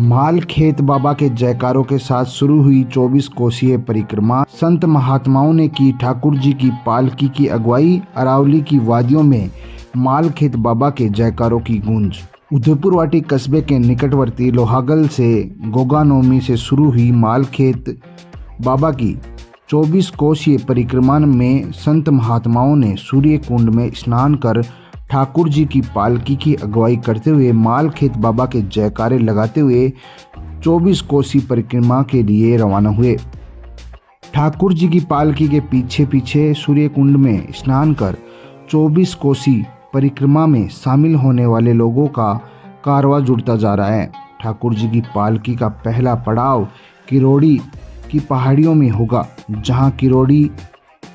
मालखेत बाबा के जयकारों के साथ शुरू हुई 24 कोसीय परिक्रमा। संत महात्माओं ने की ठाकुर जी की पालकी की अगुवाई। अरावली की वादियों में मालखेत बाबा के जयकारों की गूंज। उदयपुरवाटी कस्बे के निकटवर्ती लोहागल से गोगानोमी से शुरू हुई मालखेत बाबा की 24 कोसीय परिक्रमा में संत महात्माओं ने सूर्य कुंड में स्नान कर ठाकुर जी की पालकी की अगुवाई करते हुए मालखेत बाबा के जयकारे लगाते हुए 24 कोसी परिक्रमा के लिए रवाना हुए। ठाकुर जी की पालकी के पीछे पीछे सूर्य कुंड में स्नान कर 24 कोसी परिक्रमा में शामिल होने वाले लोगों का कारवां जुड़ता जा रहा है। ठाकुर जी की पालकी का पहला पड़ाव किरोड़ी की पहाड़ियों में होगा, जहां किरोड़ी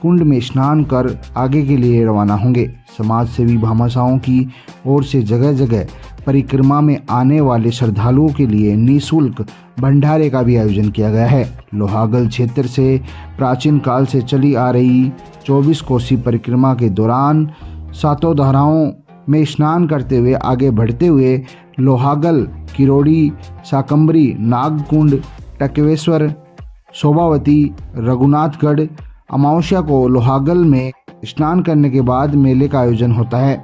कुंड में स्नान कर आगे के लिए रवाना होंगे। समाज सेवी भामाशाहों की ओर से जगह जगह परिक्रमा में आने वाले श्रद्धालुओं के लिए निःशुल्क भंडारे का भी आयोजन किया गया है। लोहागल क्षेत्र से प्राचीन काल से चली आ रही 24 कोसी परिक्रमा के दौरान सातों धाराओं में स्नान करते हुए आगे बढ़ते हुए लोहागल, किरोड़ी, शाकंभरी, नागकुंड, टकेश्वर, शोभावती, रघुनाथगढ़, अमावस्या को लोहागल में स्नान करने के बाद मेले का आयोजन होता है।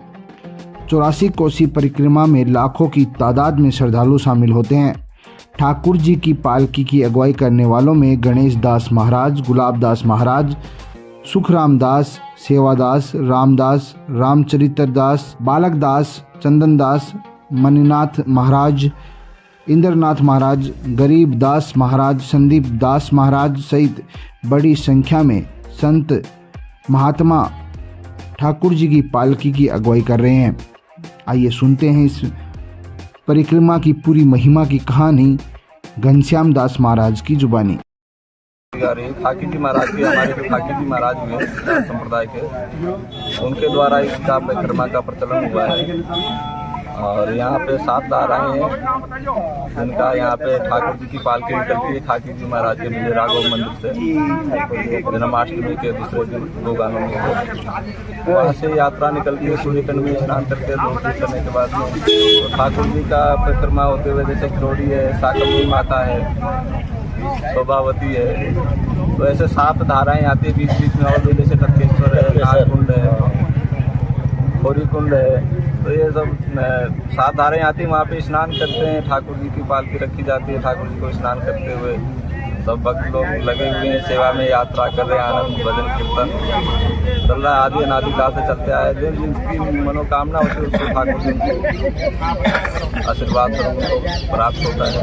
84 कोसी परिक्रमा में लाखों की तादाद में श्रद्धालु शामिल होते हैं। ठाकुर जी की पालकी की अगुवाई करने वालों में गणेश दास महाराज, गुलाब दास महाराज, सुखराम दास, सेवादास, रामदास, रामचरित्र दास, बालक दास, चंदन दास, मणिनाथ महाराज, इंद्रनाथ महाराज, गरीब दास महाराज, संदीप दास महाराज सहित बड़ी संख्या में संत महात्मा ठाकुर जी की पालकी की अगुवाई कर रहे हैं। आइए सुनते हैं इस परिक्रमा की पूरी महिमा की कहानी घनश्याम दास महाराज की जुबानी। ठाकुर जी महाराज के हमारे जो ठाकुर जी महाराज हुए संप्रदाय के, उनके द्वारा इसका परिक्रमा का प्रचलन हुआ है। और यहाँ पे 7 धाराएं हैं जिनका यहाँ पे ठाकुर जी की पालकी निकलती है ठाकुर जी महाराज के विजय राघव मंदिर से जन्माष्टमी के दूसरे दिन गोगानों में वहाँ से यात्रा निकलती है। सूर्यकुंड में स्नान करके दर्शन करने के बाद तो ठाकुर जी का परिक्रमा होते हुए जैसे किरोड़ी है, शाकंभरी माता है, शोभावती है, तो ऐसे 7 धाराएं आती है बीच बीच में। और भी जैसे टकेश्वर है, नागकुंड है, खोरी कुंड है, तो ये सब 7 धाराएं आती हैं। वहाँ पे स्नान करते हैं, ठाकुर जी की पालकी रखी जाती है। ठाकुर जी को स्नान करते हुए सब भक्त लोग लगे हुए हैं, सेवा में यात्रा कर रहे हैं, आनंद भजन कीर्तन चल रहा है। आदि अनादिकाल से चलते आए थे। जिनकी मनोकामना होती है उसको ठाकुर जी आशीर्वाद स्वरूप प्राप्त होता है।